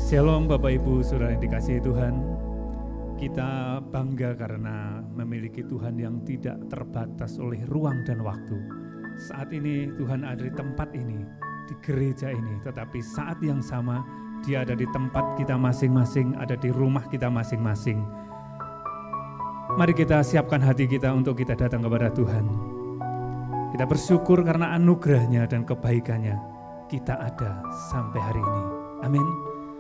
Shalom Bapak Ibu Saudara yang dikasihi Tuhan. Kita bangga karena memiliki Tuhan yang tidak terbatas oleh ruang dan waktu. Saat ini Tuhan ada di tempat ini, di gereja ini, tetapi saat yang sama Dia ada di tempat kita masing-masing, ada di rumah kita masing-masing. Mari kita siapkan hati kita untuk kita datang kepada Tuhan. Kita bersyukur karena anugerah-Nya dan kebaikan-Nya kita ada sampai hari ini. Amin.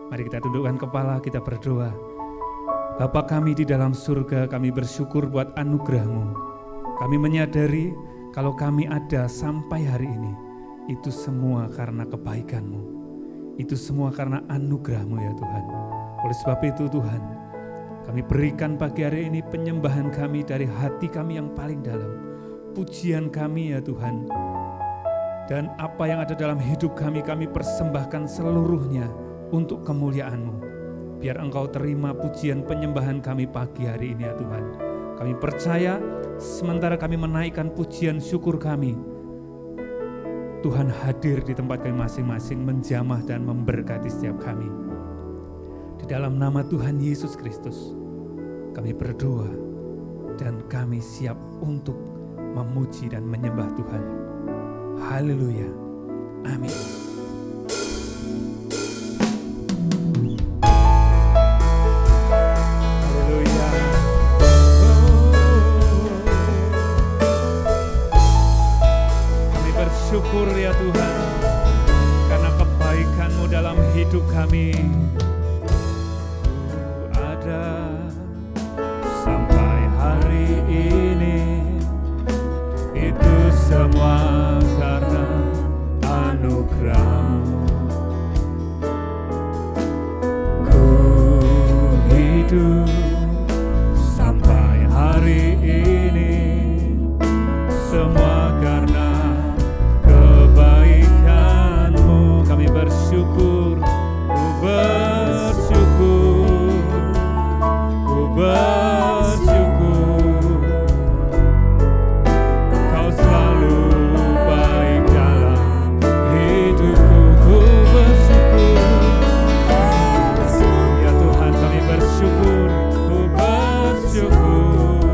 Mari kita tundukkan kepala, kita berdoa. Bapa kami di dalam surga, kami bersyukur buat anugerah-Mu. Kami menyadari kalau kami ada sampai hari ini, itu semua karena kebaikan-Mu. Itu semua karena anugerah-Mu ya Tuhan. Oleh sebab itu Tuhan, kami berikan pagi hari ini penyembahan kami dari hati kami yang paling dalam. Pujian kami ya Tuhan. Dan apa yang ada dalam hidup kami persembahkan seluruhnya untuk kemuliaan-Mu. Biar Engkau terima pujian penyembahan kami pagi hari ini ya Tuhan. Kami percaya sementara kami menaikkan pujian syukur kami, Tuhan hadir di tempat kami masing-masing, menjamah dan memberkati setiap kami. Di dalam nama Tuhan Yesus Kristus kami berdoa dan kami siap untuk memuji dan menyembah Tuhan. Haleluya. Amin. Syukur ya Tuhan, karena kebaikan-Mu dalam hidup kami. Ada sampai hari ini, itu semua karena anugerah-Mu. Ku hidup sampai hari ini, semua karena kami bersyukur, ku bersyukur, ku bersyukur. Kau selalu baik dalam hidupku, ku bersyukur. Ya Tuhan kami bersyukur, ku bersyukur.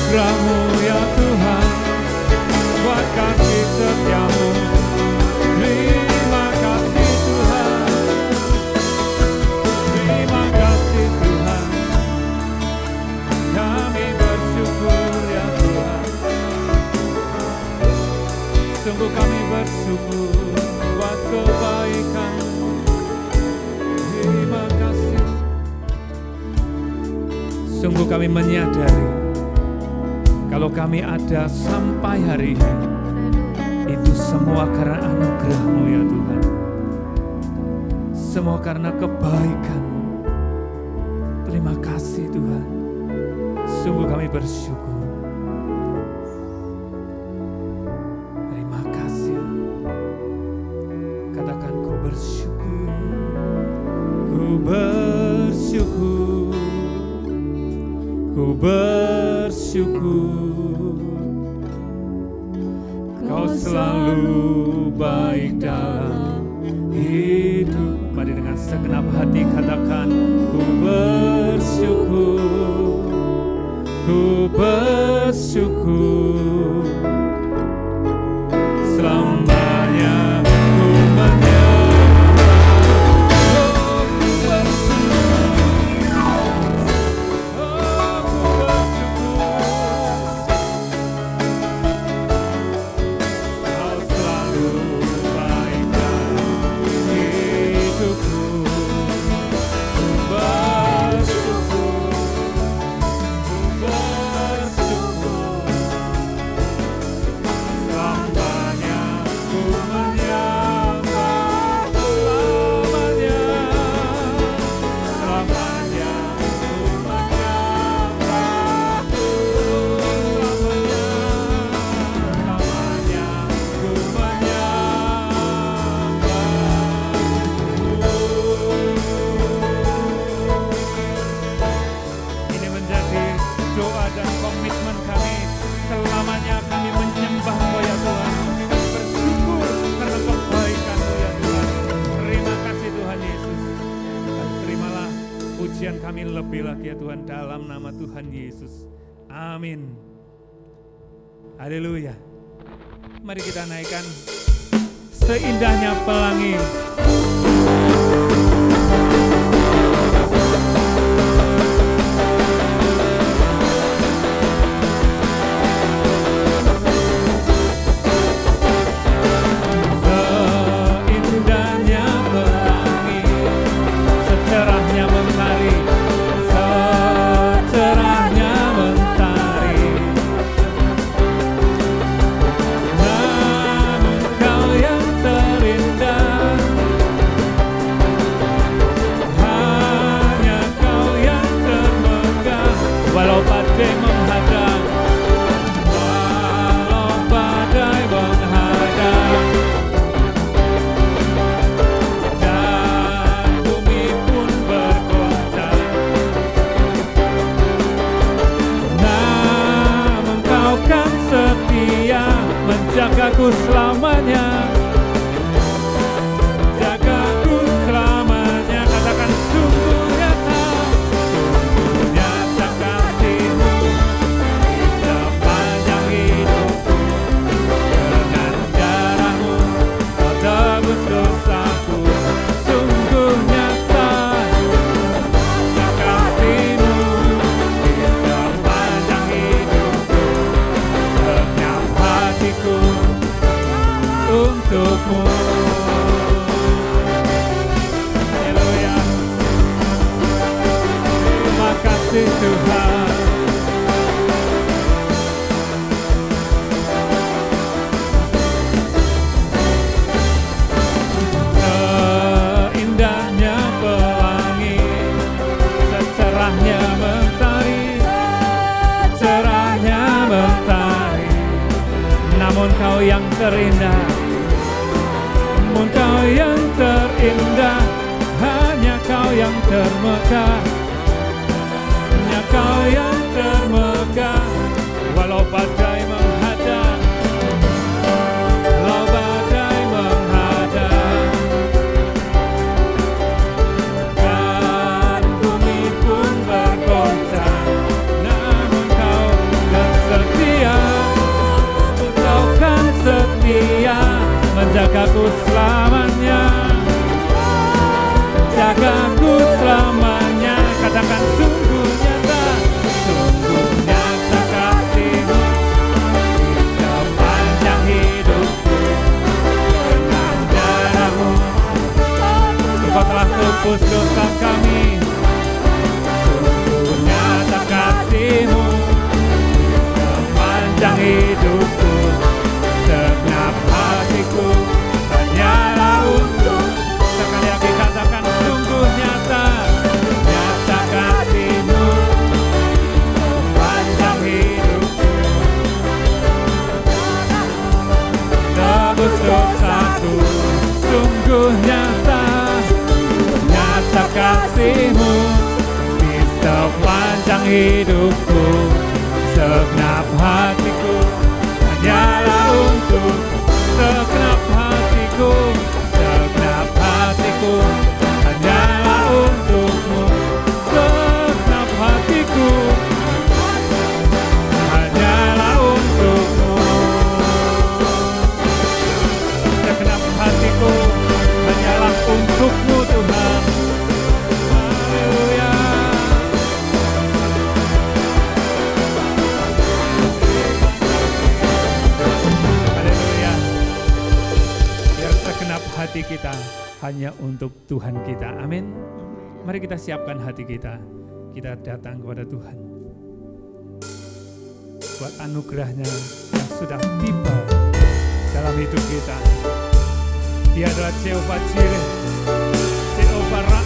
anugerah-Mu ya Tuhan, buat kasih setia-Mu. Terima kasih Tuhan, terima kasih Tuhan. Kami bersyukur ya Tuhan, sungguh kami bersyukur buat kebaikan-Mu. Terima kasih. Sungguh kami menyadari kalau kami ada sampai hari ini, itu semua karena anugerah-Mu ya Tuhan, semua karena kebaikan-Mu. Terima kasih Tuhan, sungguh kami bersyukur. Terima kasih. Katakan ku bersyukur, ku bersyukur, ku bersyukur. Kau selalu baik dalam hidup. Mari dengan segenap hati katakan ku bersyukur, ku bersyukur. Selamanya ku menyembah, oh ku bersyukur, oh ku bersyukur. Kau selalu baik dalam hidupku. Ku bersyukur, ku bersyukur. Selamanya ku menyembah, selamanya, selamanya ku menyembah, selamanya ku menyembah. Ini menjadi doa dan komitmen kami. Selamanya kami menyembah Engkau ya Tuhan, bersyukur karena kebaikan-Mu ya Tuhan. Terima kasih Tuhan Yesus. Dan terimalah pujian kami lebih lagi ya Tuhan, dalam nama Tuhan Yesus. Amin. Haleluya. Mari kita naikkan Seindahnya Pelangi. Seindahnya pelangi, secerahnya mentari, secerahnya mentari. Namun Kau yang terindah, hanya Kau yang termegah. Walau badai menghadang, walau badai menghadang, dan bumi pun bergoncang, namun Kau kan setia menjagaku selamanya, jagaku selamanya. Katakan sungguh nyata, sungguh nyata kasih-Mu di sepanjang hidupku. Dengan darah-Mu Kau tebus dosaku. Sungguh nyata kasih-Mu di sepanjang hidupku. Setiap hatiku untuk-Mu. Haleluya. Terima kasih Tuhan. Seindahnya pelangi, secerahnya mentari, cerahnya mentari. Namun Kau yang terindah, namun Kau yang terindah, hanya Kau yang termegah, hanya Kau yang termegah. Walau badai menghadang, walau badai menghadang, dan bumi pun bergoncang, namun Kau kan hidupku, segenap hatiku hanyalah untuk, segenap hatiku, segenap hatiku hanyalah untukmu, segenap hatiku hanyalah untukmu, segenap hatiku hanyalah untukmu Tuhan. Haleluya. Haleluya. Biar segenap hati kita hanya untuk Tuhan kita. Amin. Mari kita siapkan hati kita. Kita datang kepada Tuhan buat anugerahnya yang sudah tiba dalam hidup kita. Dia adalah Jehovah Jireh, Jehovah Ra,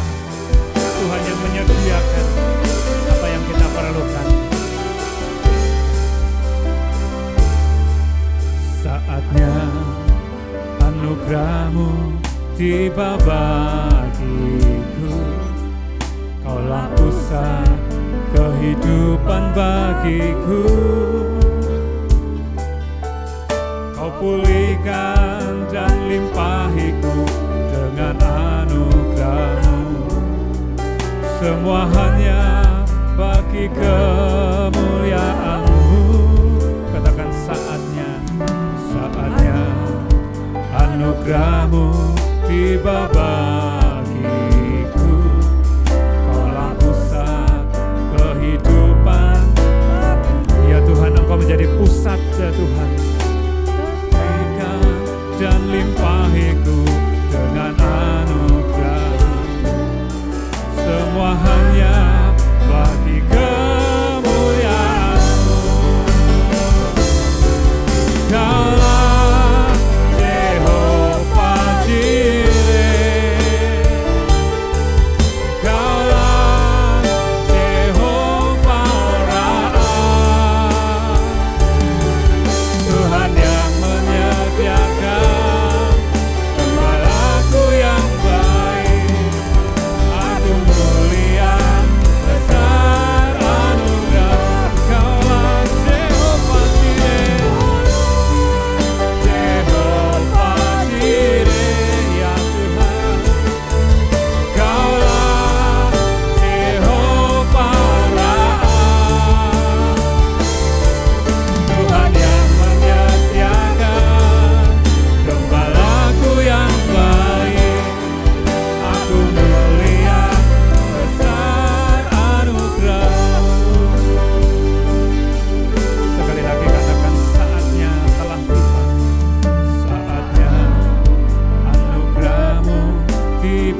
Tuhan yang menyediakan apa yang kita perlukan. Saatnya anugerahmu tiba bagiku, Kaulah pusat kehidupan bagiku. Kau pulihkan dan limpahiku dengan anugerahmu, semua hanya bagi kemuliaan-Mu. Katakan saatnya, saatnya anugerahmu tiba bagiku, Kaulah pusat kehidupan. Ya Tuhan, Engkau menjadi pusat ya Tuhan. Dan limpahiku dengan anugerah-Mu, semua hanya bagi kemuliaan-Mu. Kaulah Jehovah Jireh, Kaulah Jehovah Ra, Tuhan yang menyediakan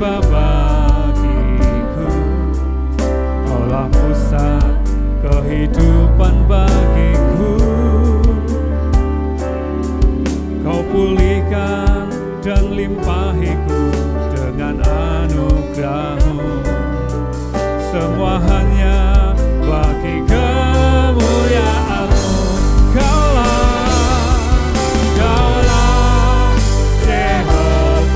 bagiku, Kaulah pusat kehidupan bagiku. Kau pulihkan dan limpahiku dengan anugerah-Mu, semua hanya bagi kemuliaan-Mu. Kaulah Jehovah,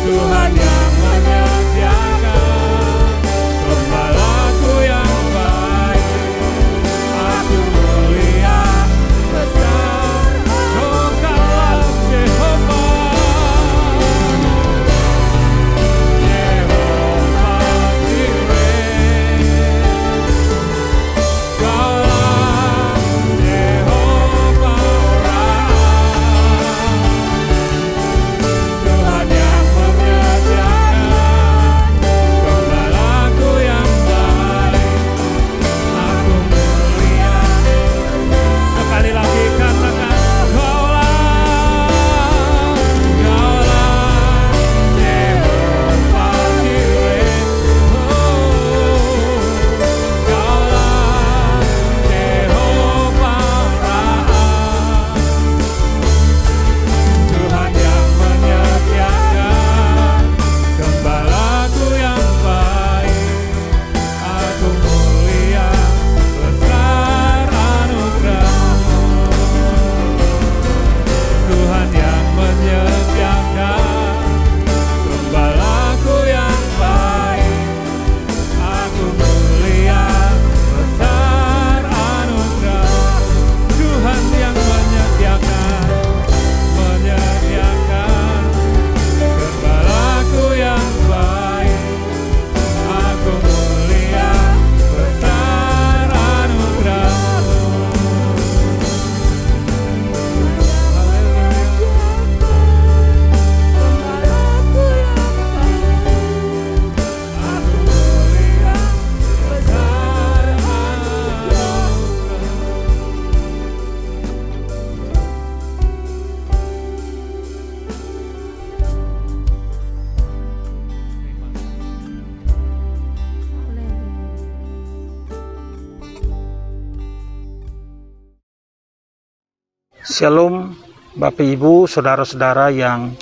Tuhan yang menyediakan gembalaku yang baik. Aku melihat besar, oh Kaulah Jehovah, Shalom Bapak Ibu, saudara-saudara yang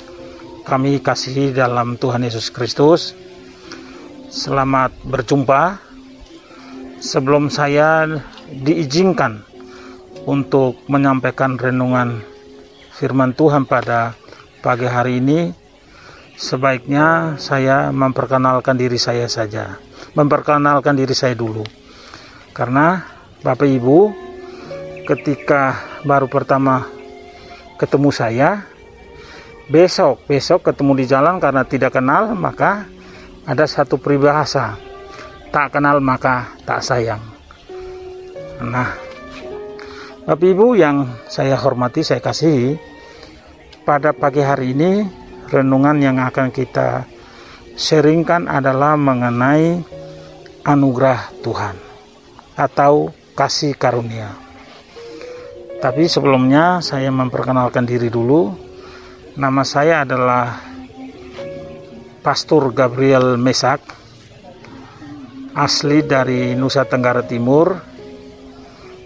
kami kasihi dalam Tuhan Yesus Kristus. Selamat berjumpa. Sebelum saya diizinkan untuk menyampaikan renungan firman Tuhan pada pagi hari ini, sebaiknya saya memperkenalkan diri saya saja. Memperkenalkan diri saya dulu. Karena Bapak Ibu, ketika baru pertama ketemu saya, besok ketemu di jalan karena tidak kenal, maka ada satu peribahasa, tak kenal maka tak sayang. Nah, Bapak Ibu yang saya hormati, saya kasihi, pada pagi hari ini renungan yang akan kita sharingkan adalah mengenai anugerah Tuhan atau kasih karunia. Tapi sebelumnya saya memperkenalkan diri dulu. Nama saya adalah Pastor Gabriel Mesak, asli dari Nusa Tenggara Timur.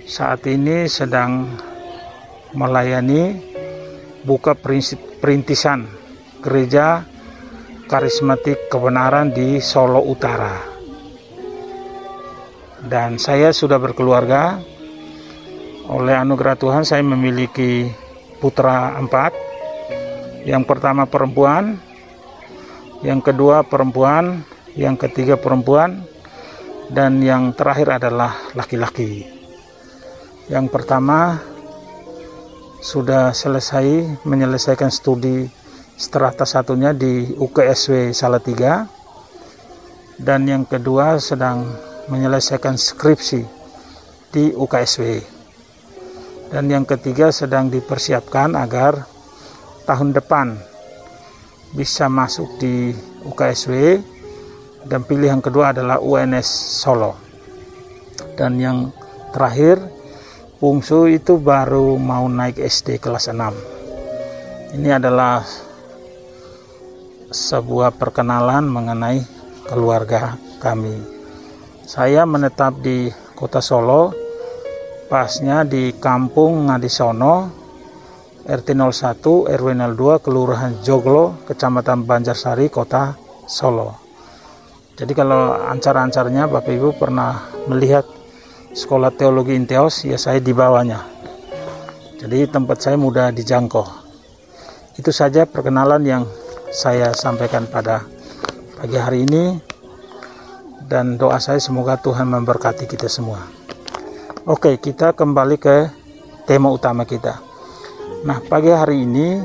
Saat ini sedang melayani buka perintisan Gereja Karismatik Kebenaran di Solo Utara. Dan saya sudah berkeluarga. Oleh anugerah Tuhan saya memiliki putra 4. Yang pertama perempuan, yang kedua perempuan, yang ketiga perempuan, dan yang terakhir adalah laki-laki. Yang pertama sudah menyelesaikan studi strata satunya di UKSW Salatiga, dan yang kedua sedang menyelesaikan skripsi di UKSW. Dan yang ketiga sedang dipersiapkan agar tahun depan bisa masuk di UKSW, dan pilihan kedua adalah UNS Solo. Dan yang terakhir, bungsu itu baru mau naik SD kelas 6. Ini adalah sebuah perkenalan mengenai keluarga kami. Saya menetap di Kota Solo, pasnya di Kampung Ngadisono, RT 01 RW 02, Kelurahan Joglo, Kecamatan Banjarsari, Kota Solo. Jadi kalau ancar-ancarnya Bapak Ibu pernah melihat Sekolah Teologi Inteos, ya saya di bawahnya. Jadi tempat saya mudah dijangkau. Itu saja perkenalan yang saya sampaikan pada pagi hari ini, dan doa saya semoga Tuhan memberkati kita semua. Oke, kita kembali ke tema utama kita. Nah, pagi hari ini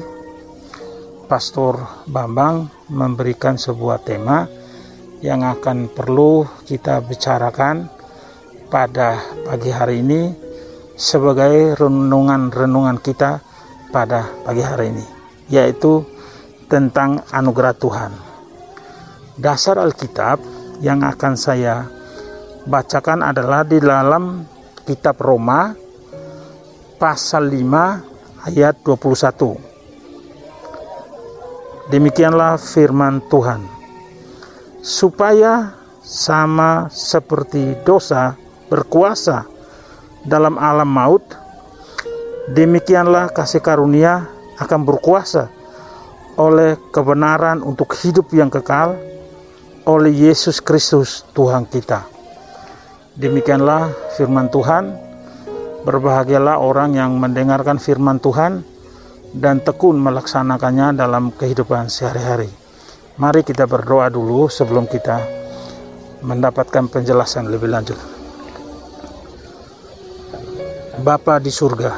Pastor Bambang memberikan sebuah tema yang akan perlu kita bicarakan pada pagi hari ini sebagai renungan kita pada pagi hari ini, yaitu tentang anugerah Tuhan. Dasar Alkitab yang akan saya bacakan adalah di dalam Kitab Roma pasal 5 ayat 21. Demikianlah firman Tuhan. Supaya sama seperti dosa berkuasa dalam alam maut, demikianlah kasih karunia akan berkuasa oleh kebenaran untuk hidup yang kekal oleh Yesus Kristus Tuhan kita. Demikianlah firman Tuhan. Berbahagialah orang yang mendengarkan firman Tuhan dan tekun melaksanakannya dalam kehidupan sehari-hari. Mari kita berdoa dulu sebelum kita mendapatkan penjelasan lebih lanjut. Bapa di surga,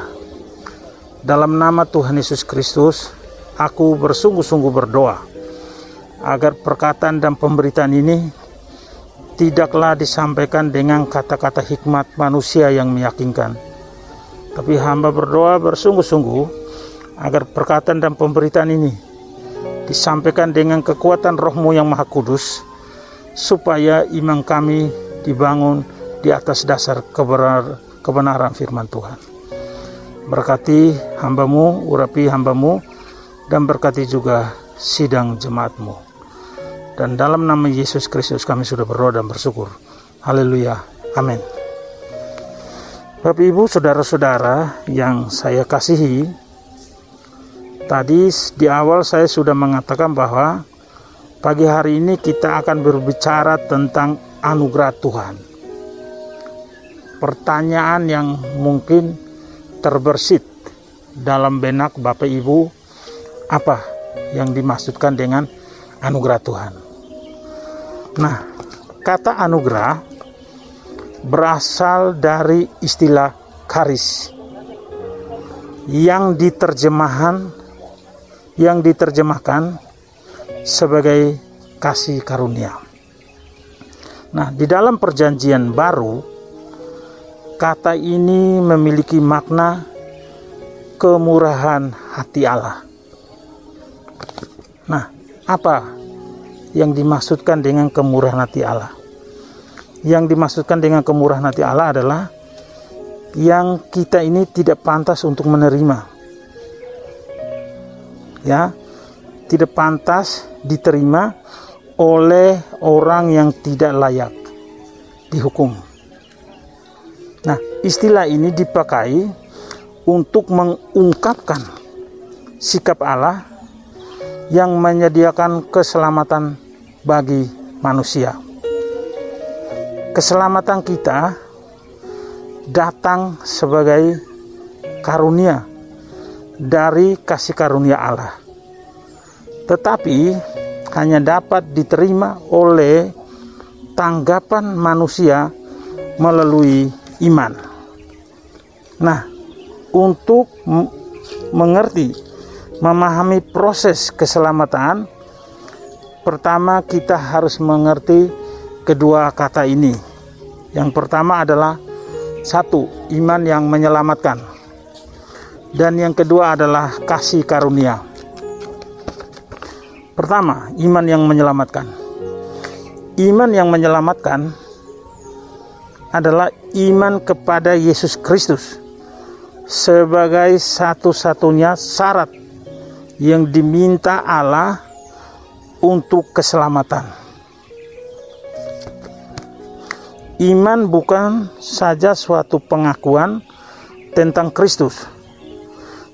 dalam nama Tuhan Yesus Kristus, aku bersungguh-sungguh berdoa agar perkataan dan pemberitaan ini tidaklah disampaikan dengan kata-kata hikmat manusia yang meyakinkan. Tapi hamba berdoa bersungguh-sungguh agar perkataan dan pemberitaan ini disampaikan dengan kekuatan Roh-Mu yang Maha Kudus, supaya iman kami dibangun di atas dasar kebenaran firman Tuhan. Berkati hamba-Mu, urapi hamba-Mu, dan berkati juga sidang jemaat-Mu. Dan dalam nama Yesus Kristus kami sudah berdoa dan bersyukur. Haleluya. Amin. Bapak Ibu, saudara-saudara yang saya kasihi, tadi di awal saya sudah mengatakan bahwa pagi hari ini kita akan berbicara tentang anugerah Tuhan. Pertanyaan yang mungkin terbersit dalam benak Bapak Ibu, apa yang dimaksudkan dengan anugerah Tuhan? Nah, kata anugerah berasal dari istilah karis yang diterjemahkan sebagai kasih karunia. Nah, di dalam perjanjian baru, kata ini memiliki makna kemurahan hati Allah. Nah, apa yang dimaksudkan dengan kemurahan hati Allah? Yang dimaksudkan dengan kemurahan hati Allah adalah yang kita ini tidak pantas untuk menerima. Ya, tidak pantas diterima oleh orang yang tidak layak dihukum. Nah, istilah ini dipakai untuk mengungkapkan sikap Allah yang menyediakan keselamatan bagi manusia. Keselamatan kita datang sebagai karunia dari kasih karunia Allah, tetapi hanya dapat diterima oleh tanggapan manusia melalui iman. Nah, untuk memahami proses keselamatan, pertama kita harus mengerti kedua kata ini. Yang pertama adalah satu, iman yang menyelamatkan, dan yang kedua adalah kasih karunia. Pertama, iman yang menyelamatkan. Iman yang menyelamatkan adalah iman kepada Yesus Kristus sebagai satu-satunya syarat yang diminta Allah untuk keselamatan. Iman bukan saja suatu pengakuan tentang Kristus,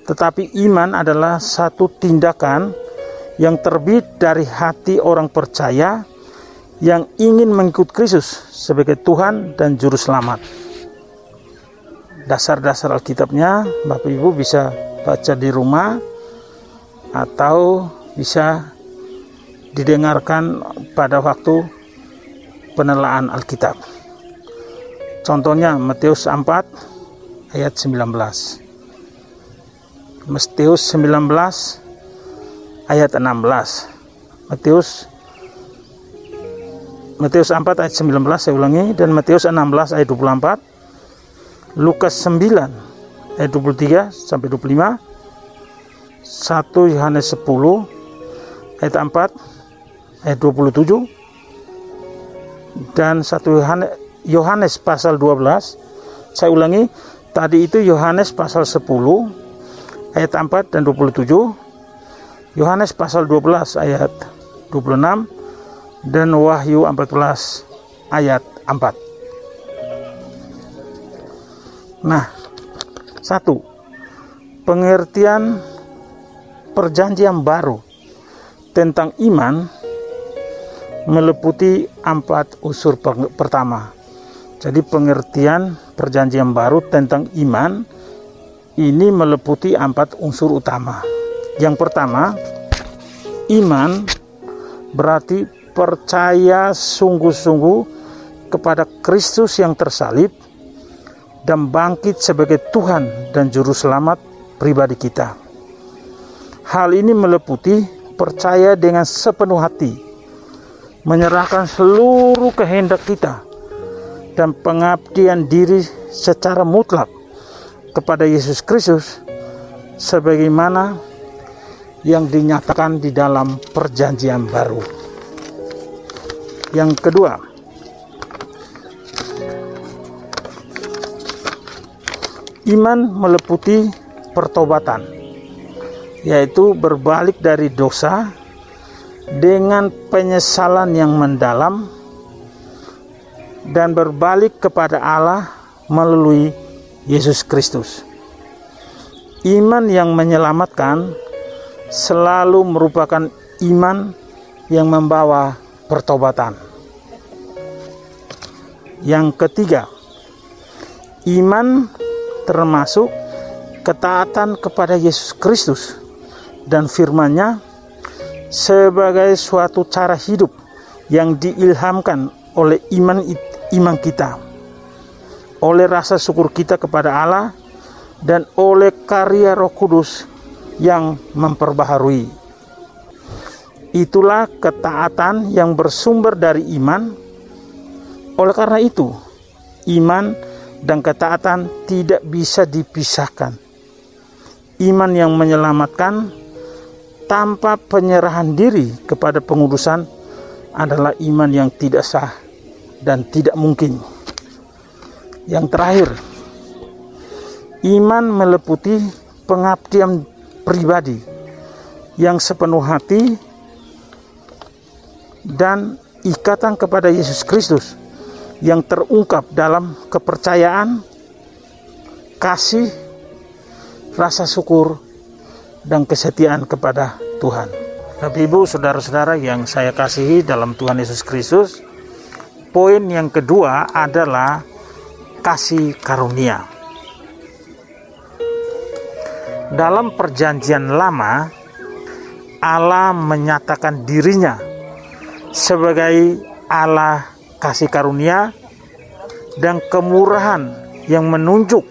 tetapi iman adalah satu tindakan yang terbit dari hati orang percaya yang ingin mengikut Kristus sebagai Tuhan dan Juru Selamat. Dasar-dasar Alkitabnya Bapak Ibu bisa baca di rumah atau bisa didengarkan pada waktu penelaan Alkitab. Contohnya Matius 4 ayat 19. Matius 19 ayat 16. Matius 4 ayat 19, saya ulangi, dan Matius 16 ayat 24. Lukas 9 ayat 23 sampai 25. 1 Yohanes 10 ayat 4 ayat 27. Dan 1 Yohanes pasal 12, saya ulangi, tadi itu Yohanes pasal 10 ayat 4 dan 27, Yohanes pasal 12 ayat 26, dan Wahyu 14 ayat 4. Nah, satu, pengertian perjanjian baru tentang iman meliputi 4 unsur pertama. Jadi pengertian perjanjian baru tentang iman ini meliputi 4 unsur utama. Yang pertama, iman berarti percaya sungguh-sungguh kepada Kristus yang tersalib dan bangkit sebagai Tuhan dan Juru Selamat pribadi kita. Hal ini meliputi percaya dengan sepenuh hati, menyerahkan seluruh kehendak kita dan pengabdian diri secara mutlak kepada Yesus Kristus sebagaimana yang dinyatakan di dalam perjanjian baru. Yang kedua, iman meliputi pertobatan, yaitu berbalik dari dosa dengan penyesalan yang mendalam dan berbalik kepada Allah melalui Yesus Kristus. Iman yang menyelamatkan selalu merupakan iman yang membawa pertobatan. Yang ketiga, iman termasuk ketaatan kepada Yesus Kristus dan firman-Nya sebagai suatu cara hidup yang diilhamkan oleh iman kita, oleh rasa syukur kita kepada Allah, dan oleh karya Roh Kudus yang memperbaharui. Itulah ketaatan yang bersumber dari iman. Oleh karena itu, iman dan ketaatan tidak bisa dipisahkan. Iman yang menyelamatkan tanpa penyerahan diri kepada pengudusan adalah iman yang tidak sah dan tidak mungkin. Yang terakhir, iman meliputi pengabdian pribadi yang sepenuh hati dan ikatan kepada Yesus Kristus yang terungkap dalam kepercayaan, kasih, rasa syukur, dan kesetiaan kepada Tuhan. Bapak Ibu, saudara-saudara yang saya kasihi dalam Tuhan Yesus Kristus, poin yang kedua adalah kasih karunia. Dalam perjanjian lama, Allah menyatakan dirinya sebagai Allah kasih karunia dan kemurahan yang menunjuk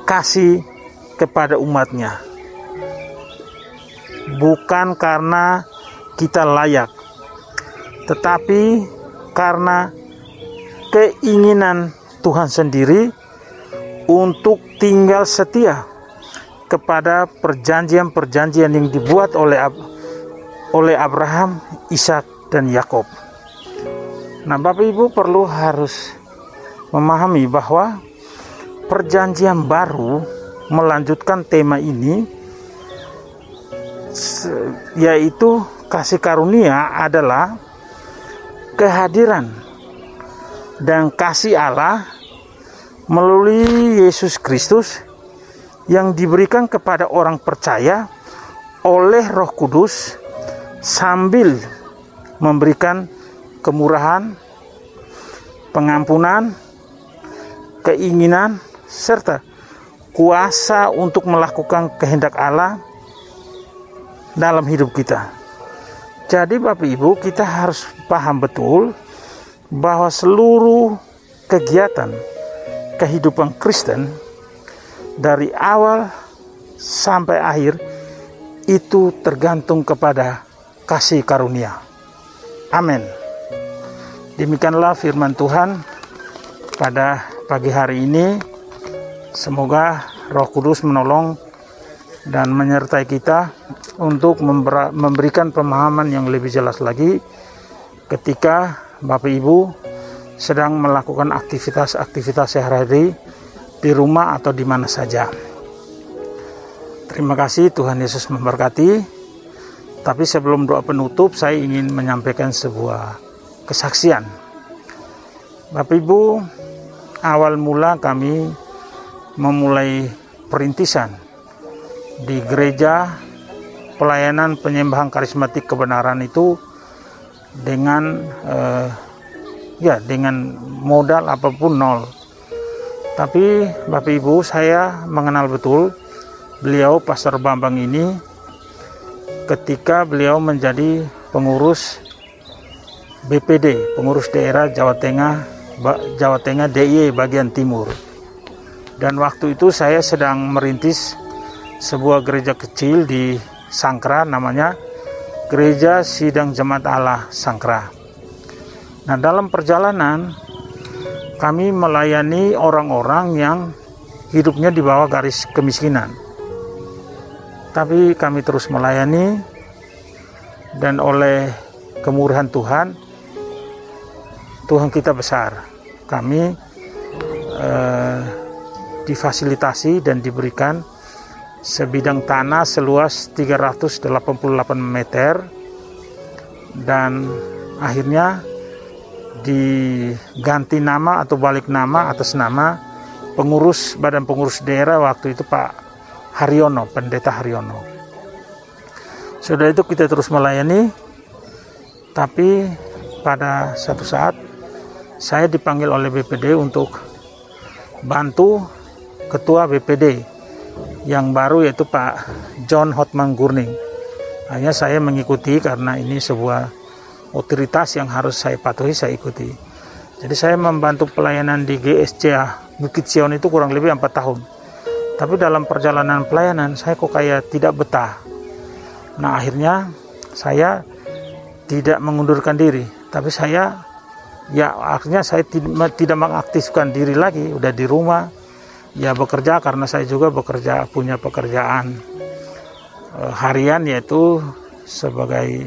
kasih kepada umatnya. Bukan karena kita layak, tetapi karena keinginan Tuhan sendiri untuk tinggal setia kepada perjanjian-perjanjian yang dibuat oleh Abraham, Ishak, dan Yakub. Nah, Bapak Ibu harus memahami bahwa perjanjian baru melanjutkan tema ini, yaitu kasih karunia adalah kehadiran dan kasih Allah melalui Yesus Kristus yang diberikan kepada orang percaya oleh Roh Kudus sambil memberikan kemurahan, pengampunan, keinginan, serta kuasa untuk melakukan kehendak Allah dalam hidup kita. Jadi Bapak Ibu, kita harus paham betul bahwa seluruh kegiatan kehidupan Kristen dari awal sampai akhir itu tergantung kepada kasih karunia. Amin. Demikianlah firman Tuhan pada pagi hari ini. Semoga Roh Kudus menolong dan menyertai kita untuk memberikan pemahaman yang lebih jelas lagi ketika Bapak Ibu sedang melakukan aktivitas sehari-hari di rumah atau di mana saja. Terima kasih, Tuhan Yesus memberkati. Tapi sebelum doa penutup, saya ingin menyampaikan sebuah kesaksian. Bapak Ibu, awal mula kami memulai perintisan di gereja pelayanan penyembahan karismatik kebenaran itu dengan modal apapun nol. Tapi Bapak Ibu, saya mengenal betul beliau Pastor Bambang ini ketika beliau menjadi pengurus BPD, pengurus daerah Jawa Tengah DIY bagian timur. Dan waktu itu saya sedang merintis sebuah gereja kecil di Sangkra, namanya Gereja Sidang Jemaat Allah Sangkra. Nah, dalam perjalanan kami melayani orang-orang yang hidupnya di bawah garis kemiskinan. Tapi kami terus melayani, dan oleh kemurahan Tuhan kita besar. Kami difasilitasi dan diberikan sebidang tanah seluas 388 meter, dan akhirnya diganti nama atau balik nama atas nama badan pengurus daerah waktu itu Pak Haryono, Pendeta Haryono. Sudah itu kita terus melayani, tapi pada satu saat saya dipanggil oleh BPD untuk bantu ketua BPD yang baru, yaitu Pak John Hotman Gurning. Hanya saya mengikuti karena ini sebuah otoritas yang harus saya patuhi, saya ikuti. Jadi saya membantu pelayanan di GSCA Bukit Sion itu kurang lebih 4 tahun. Tapi dalam perjalanan pelayanan saya kok kayak tidak betah. Nah, akhirnya saya tidak mengundurkan diri, tapi akhirnya saya tidak mengaktifkan diri lagi, udah di rumah ya bekerja, karena saya juga punya pekerjaan harian, yaitu sebagai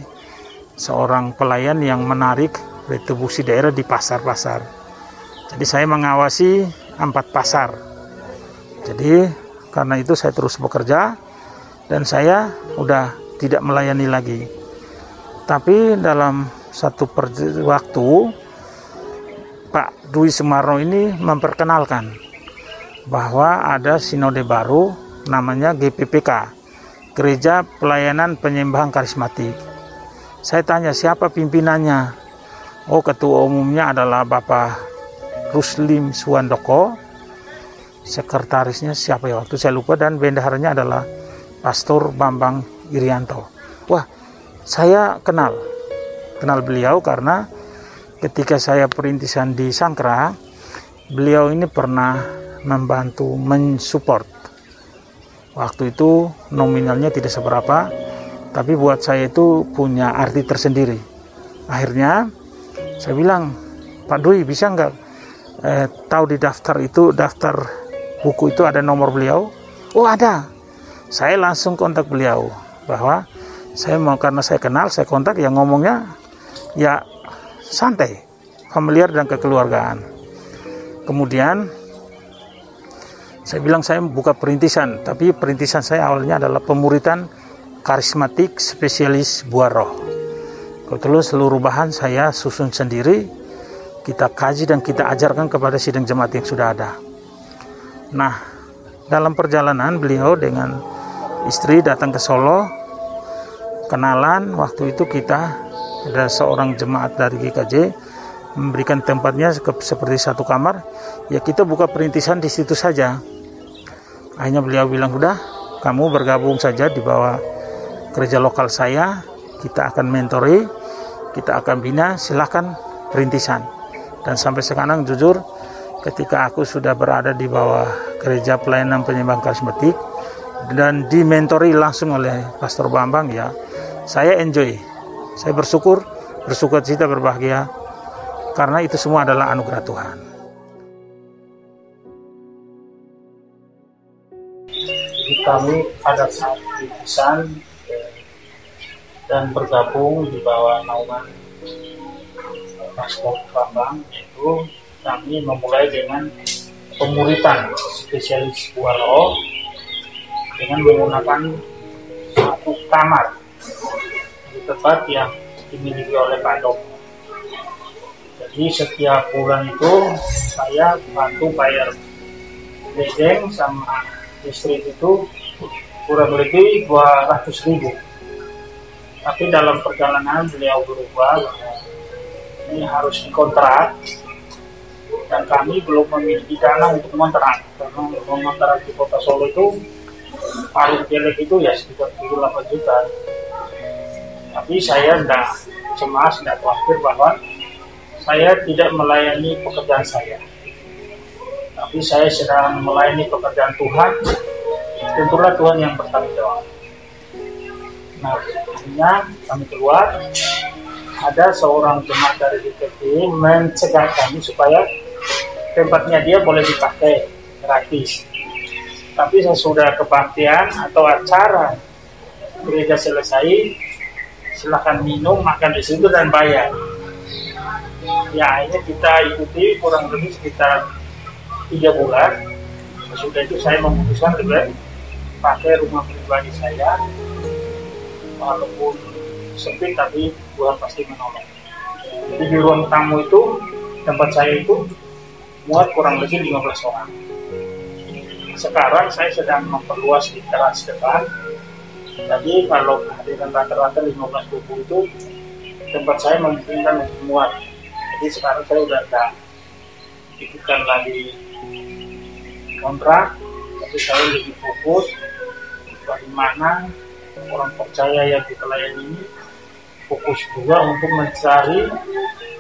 seorang pelayan yang menarik retribusi daerah di pasar-pasar. Jadi saya mengawasi 4 pasar. Jadi karena itu saya terus bekerja dan saya udah tidak melayani lagi. Tapi dalam satu waktu Pak Dwi Sumarno ini memperkenalkan bahwa ada sinode baru namanya GPPK, Gereja Pelayanan Penyembahan Karismatik. Saya tanya siapa pimpinannya. Oh, ketua umumnya adalah Bapak Ruslim Suwandoko, sekretarisnya siapa ya waktu saya lupa, dan bendaharanya adalah Pastor Bambang Irianto. Wah, saya kenal beliau karena ketika saya perintisan di Sangkra, beliau ini pernah membantu mensupport. Waktu itu nominalnya tidak seberapa, tapi buat saya itu punya arti tersendiri. Akhirnya saya bilang, Pak Dwi bisa nggak tahu di daftar buku itu ada nomor beliau? Oh, ada. Saya langsung kontak beliau bahwa saya mau, karena saya kenal, saya kontak, yang ngomongnya ya santai, familiar dan kekeluargaan. Kemudian saya bilang saya buka perintisan, tapi perintisan saya awalnya adalah pemuritan karismatik spesialis buah roh. Kebetulan seluruh bahan saya susun sendiri, kita kaji dan kita ajarkan kepada sidang jemaat yang sudah ada. Nah, dalam perjalanan beliau dengan istri datang ke Solo, kenalan. Waktu itu kita ada seorang jemaat dari GKJ memberikan tempatnya seperti satu kamar, ya kita buka perintisan di situ saja. Akhirnya beliau bilang, udah kamu bergabung saja di bawah gereja lokal saya, kita akan mentori, kita akan bina, silahkan perintisan. Dan sampai sekarang jujur, ketika aku sudah berada di bawah Gereja Pelayanan Penyembahan Karismatik dan dimentori langsung oleh Pastor Bambang, ya saya enjoy, saya bersyukur cita, berbahagia, karena itu semua adalah anugerah Tuhan. Jadi kami pada saat perintisan dan bergabung di bawah naungan Pastor Bambang, itu kami memulai dengan pemuritan spesialis buah roh dengan menggunakan satu kamar di tempat yang dimiliki oleh Pak Dok. Jadi setiap bulan itu saya bantu bayar ledeng sama listrik itu kurang lebih 200.000. Tapi dalam perjalanan beliau berubah, ini harus dikontrak, dan kami belum memiliki dana untuk kontrak, karena kontrak di Kota Solo itu paling jelek itu ya sekitar 8 juta. Tapi saya tidak cemas, tidak khawatir bahwa saya tidak melayani pekerjaan saya, tapi saya sedang melayani pekerjaan Tuhan. Tentulah Tuhan yang bertanggung jawab. Nah, akhirnya kami keluar, ada seorang jemaat dari GKJ mencegah kami supaya tempatnya dia boleh dipakai gratis. Tapi sesudah kebaktian atau acara gereja selesai, silakan minum, makan di situ dan bayar. Ya, ini kita ikuti kurang lebih sekitar 3 bulan. Sesudah itu saya memutuskan lebih pakai rumah pribadi saya, walaupun sempit tapi Tuhan pasti menolong. Jadi di ruang tamu itu, tempat saya itu muat kurang lebih 15 orang. sekarang saya sedang memperluas di teras depan. Jadi kalau kehadiran rata-rata 15-20 itu tempat saya memungkinkan untuk muat. Jadi sekarang saya udah tidak ikutkan lagi kontrak, tapi saya lebih fokus bagaimana orang percaya yang kita layani ini fokus juga untuk mencari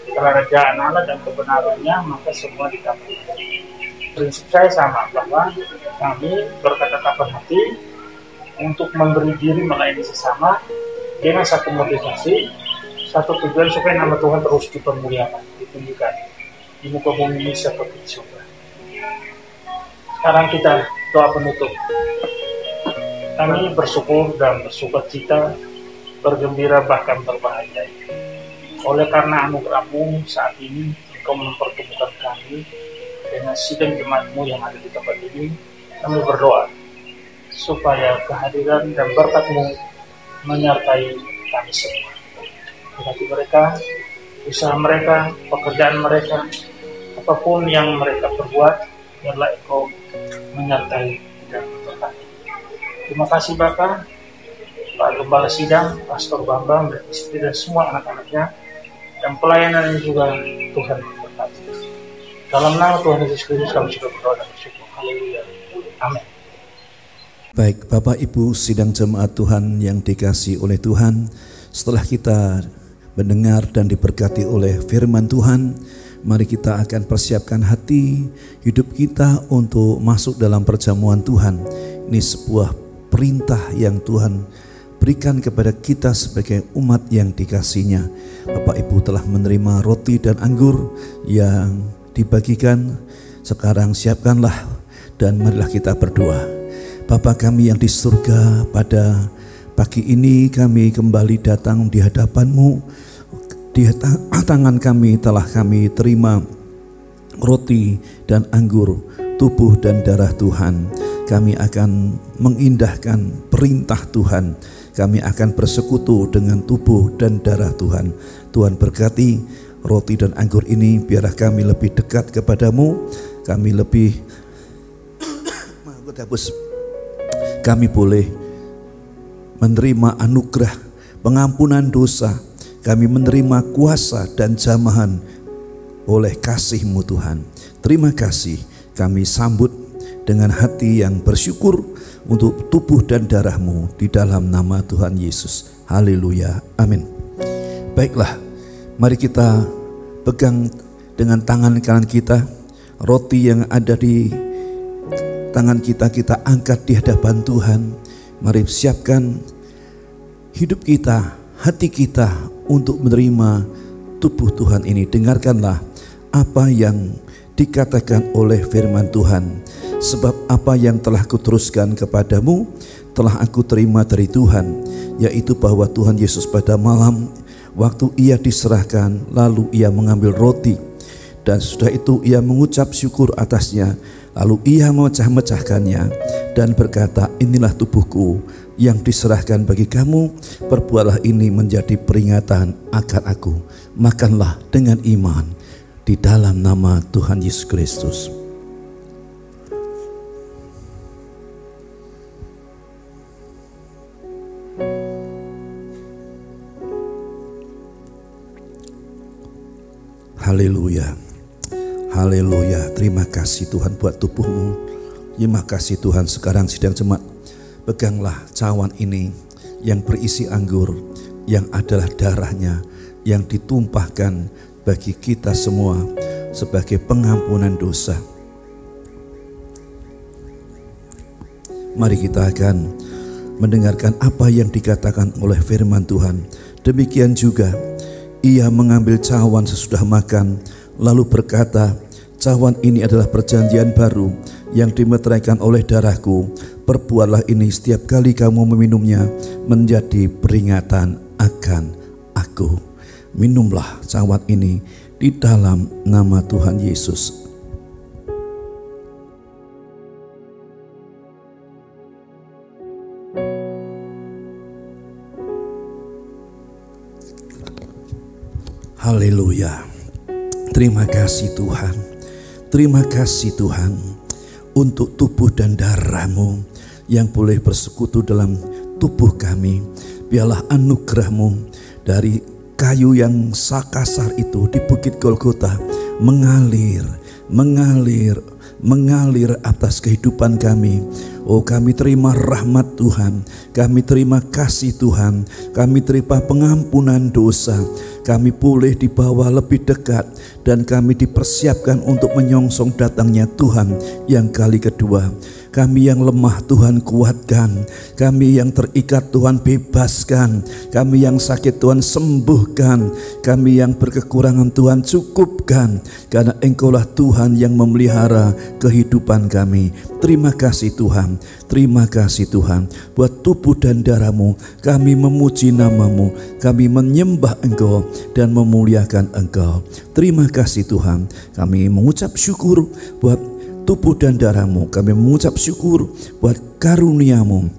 kerajaan Allah dan kebenarannya, maka semua dikabulkan. Prinsip saya sama, bahwa kami berkata-kata hati untuk memberi diri melayani sesama dengan satu motivasi, satu tujuan supaya nama Tuhan terus dipermuliakan, ditunjukkan di muka bumi ini seperti di surga. Sekarang kita doa penutup. Kami bersyukur dan bersukacita, bergembira bahkan berbahagia. Oleh karena anugerah-Mu saat ini Engkau mempertemukan kami dengan sidang jemaat-Mu yang ada di tempat ini. Kami berdoa supaya kehadiran dan berkat-Mu menyertai kami semua. Berkati mereka, usaha mereka, pekerjaan mereka, apapun yang mereka perbuat, biarlah Engkau menyertai dan memberkati. Terima kasih Bapak, Pak Gembala Sidang, Pastor Bambang, dan istri dan semua anak-anaknya, dan pelayanannya juga Tuhan memberkati. Dalam nama Tuhan Yesus Kristus kami sudah berdoa dan bersyukur. Haleluya. Amin. Baik, Bapak Ibu sidang jemaat Tuhan yang dikasihi oleh Tuhan, setelah kita mendengar dan diberkati oleh firman Tuhan, mari kita akan persiapkan hati hidup kita untuk masuk dalam perjamuan Tuhan. Ini sebuah perintah yang Tuhan berikan kepada kita sebagai umat yang dikasihinya. Bapak Ibu telah menerima roti dan anggur yang dibagikan. Sekarang siapkanlah dan marilah kita berdoa. Bapa kami yang di surga, pada pagi ini kami kembali datang di hadapan-Mu. Di tangan kami telah kami terima roti dan anggur, tubuh dan darah Tuhan. Kami akan mengindahkan perintah Tuhan. Kami akan bersekutu dengan tubuh dan darah Tuhan. Tuhan berkati roti dan anggur ini, biarlah kami lebih dekat kepadamu. Kami lebih kami boleh menerima anugerah pengampunan dosa. Kami menerima kuasa dan jamahan oleh kasih-Mu Tuhan. Terima kasih, kami sambut dengan hati yang bersyukur untuk tubuh dan darah-Mu di dalam nama Tuhan Yesus. Haleluya, amin. Baiklah, mari kita pegang dengan tangan kanan kita roti yang ada di tangan kita, kita angkat di hadapan Tuhan. Mari siapkan hidup kita, hati kita untuk menerima tubuh Tuhan ini. Dengarkanlah apa yang dikatakan oleh firman Tuhan. Sebab apa yang telah kuteruskan kepadamu telah aku terima dari Tuhan, yaitu bahwa Tuhan Yesus pada malam waktu ia diserahkan, lalu ia mengambil roti, dan sudah itu ia mengucap syukur atasnya, lalu ia memecah-mecahkannya dan berkata, inilah tubuhku yang diserahkan bagi kamu, perbuatlah ini menjadi peringatan akan aku. Makanlah dengan iman di dalam nama Tuhan Yesus Kristus. Haleluya. Haleluya. Terima kasih Tuhan buat tubuh-Mu. Terima kasih Tuhan. Sekarang sidang jemaat, peganglah cawan ini yang berisi anggur, yang adalah darahnya yang ditumpahkan bagi kita semua sebagai pengampunan dosa. Mari kita akan mendengarkan apa yang dikatakan oleh firman Tuhan. Demikian juga ia mengambil cawan sesudah makan, lalu berkata, cawan ini adalah perjanjian baru yang dimeteraikan oleh darahku. Perbuatlah ini setiap kali kamu meminumnya menjadi peringatan akan aku. Minumlah cawan ini di dalam nama Tuhan Yesus. Haleluya. Terima kasih Tuhan. Terima kasih Tuhan untuk tubuh dan darah-Mu yang boleh bersekutu dalam tubuh kami. Biarlah anugerah-Mu dari kayu yang kasar itu di Bukit Golgota mengalir atas kehidupan kami. Oh, kami terima rahmat Tuhan, kami terima kasih Tuhan, kami terima pengampunan dosa, kami boleh dibawa lebih dekat, dan kami dipersiapkan untuk menyongsong datangnya Tuhan yang kali kedua. Kami yang lemah Tuhan kuatkan, kami yang terikat Tuhan bebaskan, kami yang sakit Tuhan sembuhkan, kami yang berkekurangan Tuhan cukupkan, karena Engkaulah Tuhan yang memelihara kehidupan kami. Terima kasih Tuhan, terima kasih Tuhan. Buat tubuh dan darah-Mu kami memuji nama-Mu, kami menyembah Engkau dan memuliakan Engkau. Terima kasih Tuhan, kami mengucap syukur buat tubuh dan darah-Mu, kami mengucap syukur buat karunia-Mu,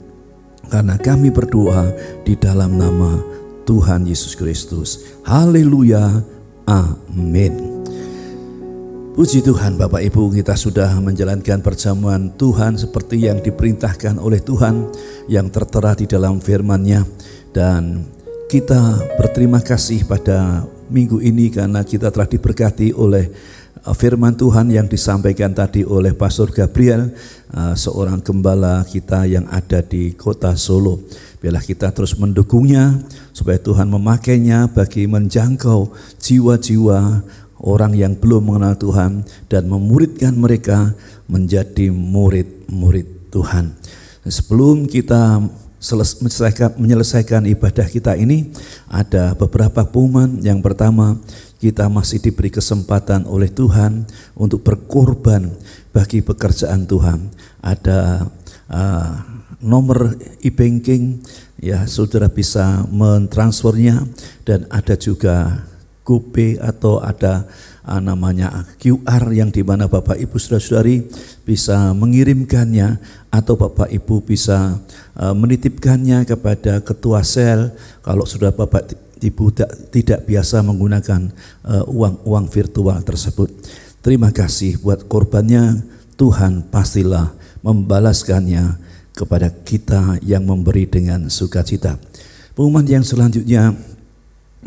karena kami berdoa di dalam nama Tuhan Yesus Kristus. Haleluya, amin. Puji Tuhan, Bapak Ibu, kita sudah menjalankan perjamuan Tuhan seperti yang diperintahkan oleh Tuhan yang tertera di dalam firman-Nya, dan kita berterima kasih pada minggu ini karena kita telah diberkati oleh firman Tuhan yang disampaikan tadi oleh Pastor Gabriel, seorang gembala kita yang ada di kota Solo. Biarlah kita terus mendukungnya supaya Tuhan memakainya bagi menjangkau jiwa-jiwa orang yang belum mengenal Tuhan dan memuridkan mereka menjadi murid-murid Tuhan. Sebelum kita menyelesaikan ibadah kita ini, ada beberapa pengumuman. Yang pertama, kita masih diberi kesempatan oleh Tuhan untuk berkorban bagi pekerjaan Tuhan. Ada nomor e-banking, ya, saudara bisa mentransfernya, dan ada juga GoPay atau ada namanya QR yang dimana Bapak Ibu saudara-saudari bisa mengirimkannya, atau Bapak Ibu bisa menitipkannya kepada ketua sel kalau sudah Bapak Ibu tidak biasa menggunakan uang virtual tersebut. Terima kasih buat korbannya. Tuhan pastilah membalaskannya kepada kita yang memberi dengan sukacita. Pengumuman yang selanjutnya,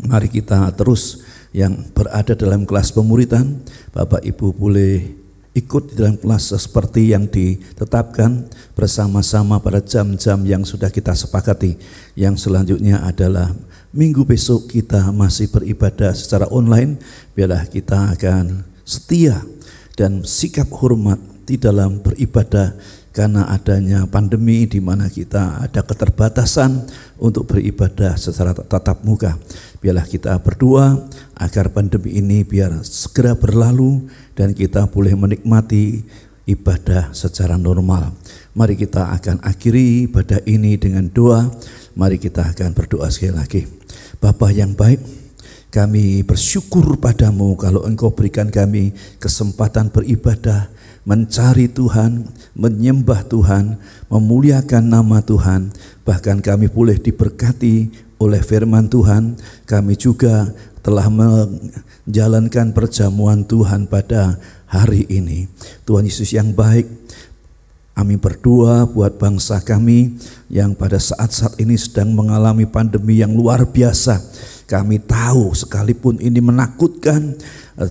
mari kita terus yang berada dalam kelas pemuridan, Bapak Ibu boleh ikut di dalam kelas seperti yang ditetapkan bersama-sama pada jam-jam yang sudah kita sepakati. Yang selanjutnya adalah minggu besok kita masih beribadah secara online. Biarlah kita akan setia dan sikap hormat di dalam beribadah, karena adanya pandemi di mana kita ada keterbatasan untuk beribadah secara tatap muka. Biarlah kita berdoa agar pandemi ini biar segera berlalu dan kita boleh menikmati ibadah secara normal. Mari kita akan akhiri ibadah ini dengan doa. Mari kita akan berdoa sekali lagi. Bapa yang baik, kami bersyukur padamu kalau Engkau berikan kami kesempatan beribadah, mencari Tuhan, menyembah Tuhan, memuliakan nama Tuhan. Bahkan kami boleh diberkati oleh firman Tuhan. Kami juga telah menjalankan perjamuan Tuhan pada hari ini. Tuhan Yesus yang baik, kami berdoa buat bangsa kami yang pada saat-saat ini sedang mengalami pandemi yang luar biasa. Kami tahu sekalipun ini menakutkan,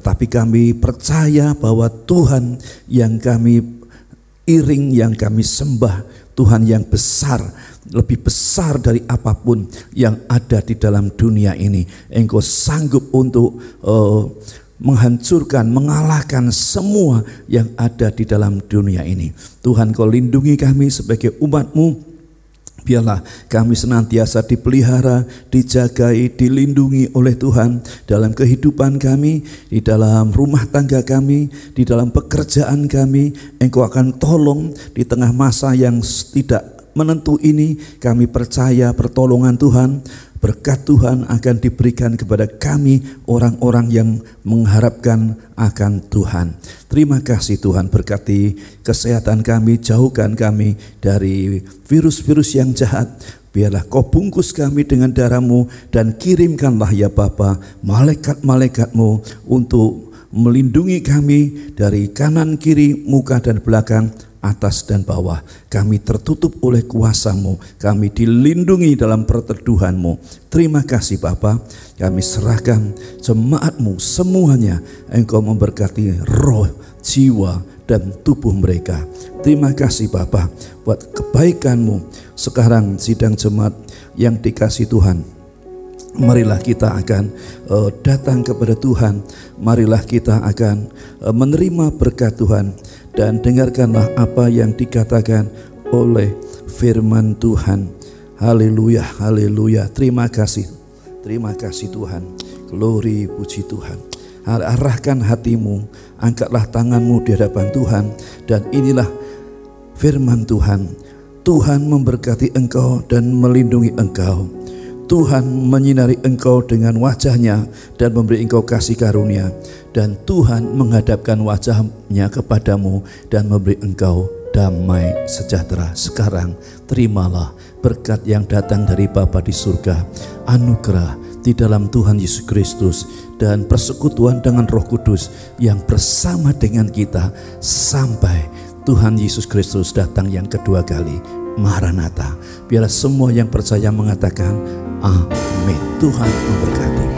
tapi kami percaya bahwa Tuhan yang kami iring, yang kami sembah, Tuhan yang besar, lebih besar dari apapun yang ada di dalam dunia ini. Engkau sanggup untuk menghancurkan, mengalahkan semua yang ada di dalam dunia ini. Tuhan, Kau lindungi kami sebagai umat-Mu. Biarlah kami senantiasa dipelihara, dijagai, dilindungi oleh Tuhan dalam kehidupan kami, di dalam rumah tangga kami, di dalam pekerjaan kami. Engkau akan tolong di tengah masa yang tidak menentu ini. Kami percaya pertolongan Tuhan, berkat Tuhan akan diberikan kepada kami, orang-orang yang mengharapkan akan Tuhan. Terima kasih Tuhan, berkati kesehatan kami, jauhkan kami dari virus-virus yang jahat. Biarlah Kau bungkus kami dengan darah-Mu, dan kirimkanlah ya Bapa malaikat-malaikat-Mu untuk melindungi kami dari kanan, kiri, muka dan belakang. atas dan bawah. Kami tertutup oleh kuasa-Mu, kami dilindungi dalam perteduhan-Mu. Terima kasih Bapa, kami serahkan jemaat-Mu semuanya. Engkau memberkati roh, jiwa, dan tubuh mereka. Terima kasih Bapa buat kebaikan-Mu. Sekarang sidang jemaat yang dikasih Tuhan, marilah kita akan datang kepada Tuhan. Marilah kita akan menerima berkat Tuhan. Dan dengarkanlah apa yang dikatakan oleh firman Tuhan. Haleluya, haleluya. Terima kasih Tuhan. Glory, puji Tuhan. Arahkan hatimu, angkatlah tanganmu di hadapan Tuhan. Dan inilah firman Tuhan. Tuhan memberkati engkau dan melindungi engkau. Tuhan menyinari engkau dengan wajahnya dan memberi engkau kasih karunia. Dan Tuhan menghadapkan wajahnya kepadamu dan memberi engkau damai sejahtera. Sekarang terimalah berkat yang datang dari Bapa di surga, anugerah di dalam Tuhan Yesus Kristus, dan persekutuan dengan Roh Kudus yang bersama dengan kita sampai Tuhan Yesus Kristus datang yang kedua kali. Maranatha. Biarlah semua yang percaya mengatakan amin. Tuhan memberkati.